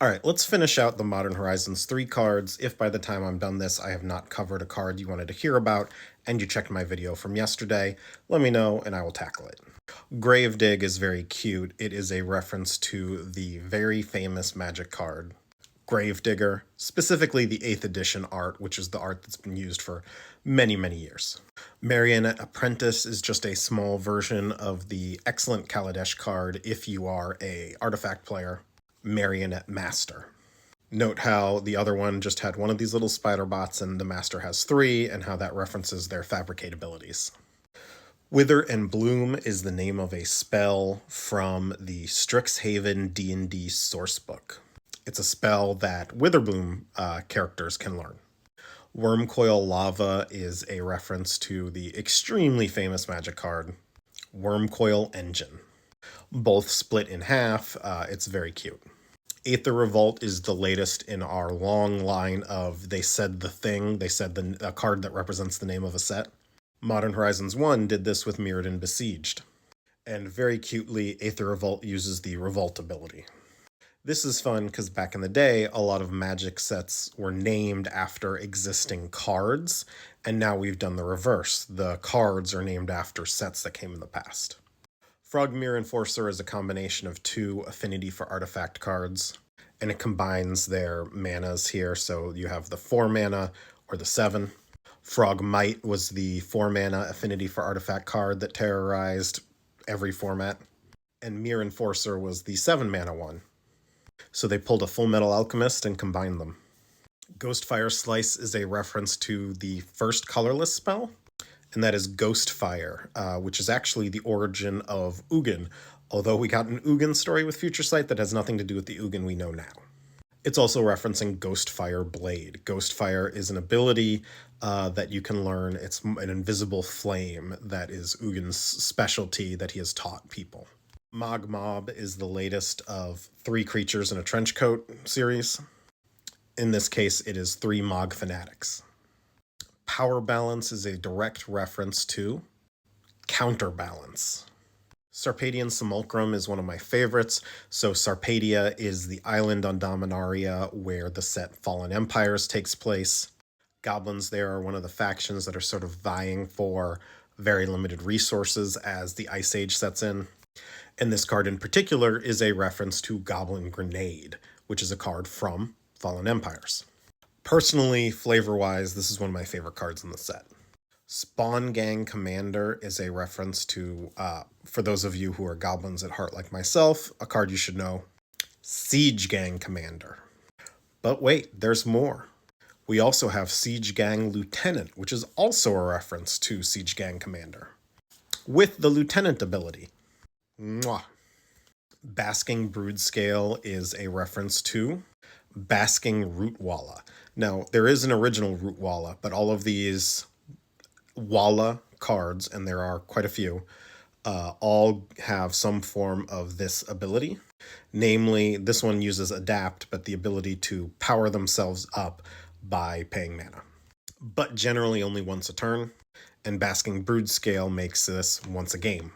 All right, let's finish out the Modern Horizons 3 cards. If by the time I'm done this, I have not covered a card you wanted to hear about, and you checked my video from yesterday, let me know and I will tackle it. Gravedig is very cute. It is a reference to the very famous Magic card, Gravedigger, specifically the 8th edition art, which is the art that's been used for many, many years. Marionette Apprentice is just a small version of the excellent Kaladesh card if you are a artifact player. Marionette Master. Note how the other one just had one of these little spider bots and the Master has 3, and how that references their fabricate abilities. Wither and Bloom is the name of a spell from the Strixhaven D&D sourcebook. It's a spell that Witherbloom characters can learn. Wormcoil Lava is a reference to the extremely famous Magic card, Wormcoil Engine. Both split in half. It's very cute. Aether Revolt is the latest in our long line of they said the thing, they said a card that represents the name of a set. Modern Horizons 1 did this with Mirrodin Besieged. And very cutely, Aether Revolt uses the Revolt ability. This is fun because back in the day, a lot of Magic sets were named after existing cards, and now we've done the reverse. The cards are named after sets that came in the past. Frogmere Enforcer is a combination of 2 affinity for artifact cards, and it combines their manas here, so you have the 4 mana or the 7. Frogmite was the 4 mana affinity for artifact card that terrorized every format, and Mere Enforcer was the 7 mana one. So they pulled a Full Metal Alchemist and combined them. Ghostfire Slice is a reference to the first colorless spell, and that is Ghostfire, which is actually the origin of Ugin, although we got an Ugin story with Future Sight that has nothing to do with the Ugin we know now. It's also referencing Ghostfire Blade. Ghostfire is an ability that you can learn. It's an invisible flame that is Ugin's specialty that he has taught people. Mog Mob is the latest of 3 creatures in a trench coat series. In this case, it is 3 Mog Fanatics. Power Balance is a direct reference to Counterbalance. Sarpadian Simulacrum is one of my favorites. So Sarpadia is the island on Dominaria where the set Fallen Empires takes place. Goblins there are one of the factions that are sort of vying for very limited resources as the Ice Age sets in. And this card in particular is a reference to Goblin Grenade, which is a card from Fallen Empires. Personally, flavor-wise, this is one of my favorite cards in the set. Spawn Gang Commander is a reference to, for those of you who are goblins at heart like myself, a card you should know, Siege Gang Commander. But wait, there's more. We also have Siege Gang Lieutenant, which is also a reference to Siege Gang Commander, with the Lieutenant ability. Mwah. Basking Broodscale is a reference to Basking Rootwalla. Now, there is an original Rootwalla, but all of these Walla cards, and there are quite a few, all have some form of this ability. Namely, this one uses Adapt, but the ability to power themselves up by paying mana. But generally only once a turn, and Basking Broodscale makes this once a game.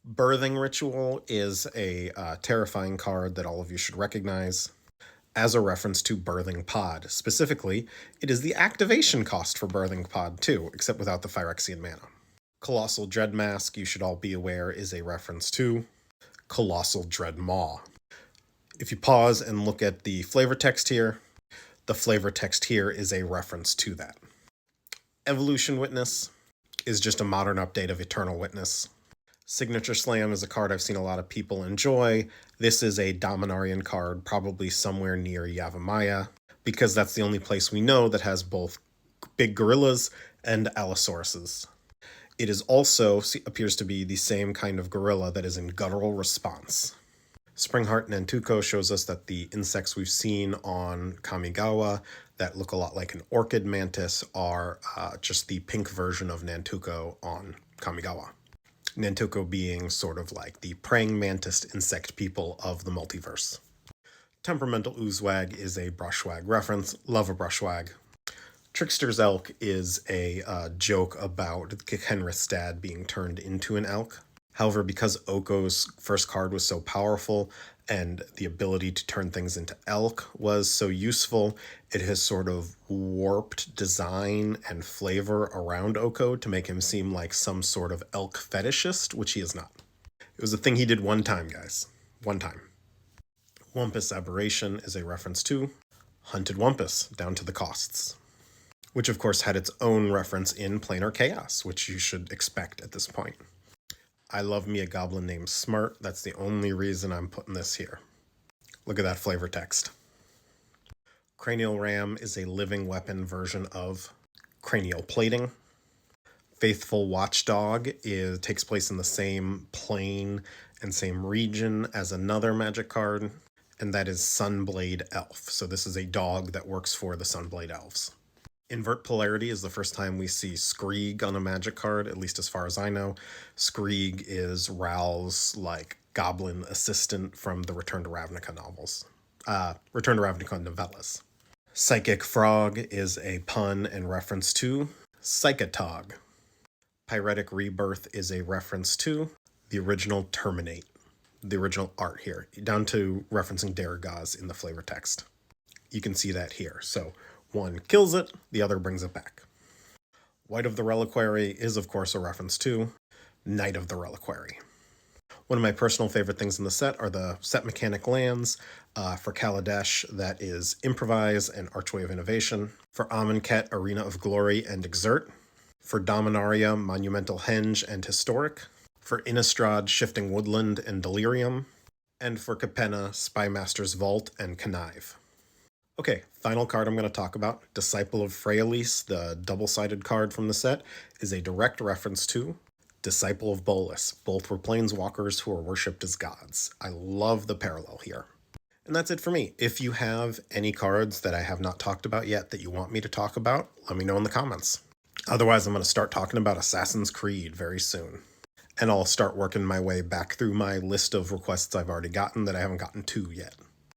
Birthing Ritual is a terrifying card that all of you should recognize as a reference to Birthing Pod. Specifically, it is the activation cost for Birthing Pod too, except without the Phyrexian mana. Colossal Dread Mask, you should all be aware, is a reference to Colossal Dread Maw. If you pause and look at the flavor text here, the flavor text here is a reference to that. Evolution Witness is just a modern update of Eternal Witness. Signature Slam is a card I've seen a lot of people enjoy. This is a Dominarian card, probably somewhere near Yavimaya, because that's the only place we know that has both big gorillas and Allosauruses. It is also appears to be the same kind of gorilla that is in Guttural Response. Springheart Nantuko shows us that the insects we've seen on Kamigawa that look a lot like an orchid mantis are just the pink version of Nantuko on Kamigawa. Nantuko being sort of like the praying mantis insect people of the multiverse. Temperamental Oozewag is a Brushwag reference. Love a Brushwag. Trickster's Elk is a joke about Kenristad being turned into an elk. However, because Oko's first card was so powerful, and the ability to turn things into elk was so useful. It has sort of warped design and flavor around Oko to make him seem like some sort of elk fetishist, which he is not. It was a thing he did one time, guys. One time. Wumpus Aberration is a reference to Hunted Wumpus, down to the costs, which of course had its own reference in Planar Chaos, which you should expect at this point. I love me a goblin named Smart. That's the only reason I'm putting this here. Look at that flavor text. Cranial Ram is a living weapon version of cranial plating. Faithful Watchdog takes place in the same plane and same region as another magic card, and that is Sunblade Elf. So this is a dog that works for the Sunblade Elves. Invert Polarity is the first time we see Skreeg on a magic card, at least as far as I know. Skreeg is Ral's, goblin assistant from the Return to Ravnica novels. Return to Ravnica novellas. Psychic Frog is a pun and reference to Psychotog. Pyretic Rebirth is a reference to the original Terminate, the original art here, down to referencing Daragaz in the flavor text. You can see that here. So one kills it, the other brings it back. White of the Reliquary is, of course, a reference to Knight of the Reliquary. One of my personal favorite things in the set are the set mechanic lands. For Kaladesh, that is Improvise and Archway of Innovation. For Amonkhet, Arena of Glory and Exert. For Dominaria, Monumental Henge and Historic. For Innistrad, Shifting Woodland and Delirium. And for Capenna, Spymaster's Vault and Connive. Okay, final card I'm going to talk about, Disciple of Freyalise, the double-sided card from the set, is a direct reference to Disciple of Bolas. Both were planeswalkers who are worshipped as gods. I love the parallel here. And that's it for me. If you have any cards that I have not talked about yet that you want me to talk about, let me know in the comments. Otherwise, I'm going to start talking about Assassin's Creed very soon. And I'll start working my way back through my list of requests I've already gotten that I haven't gotten to yet.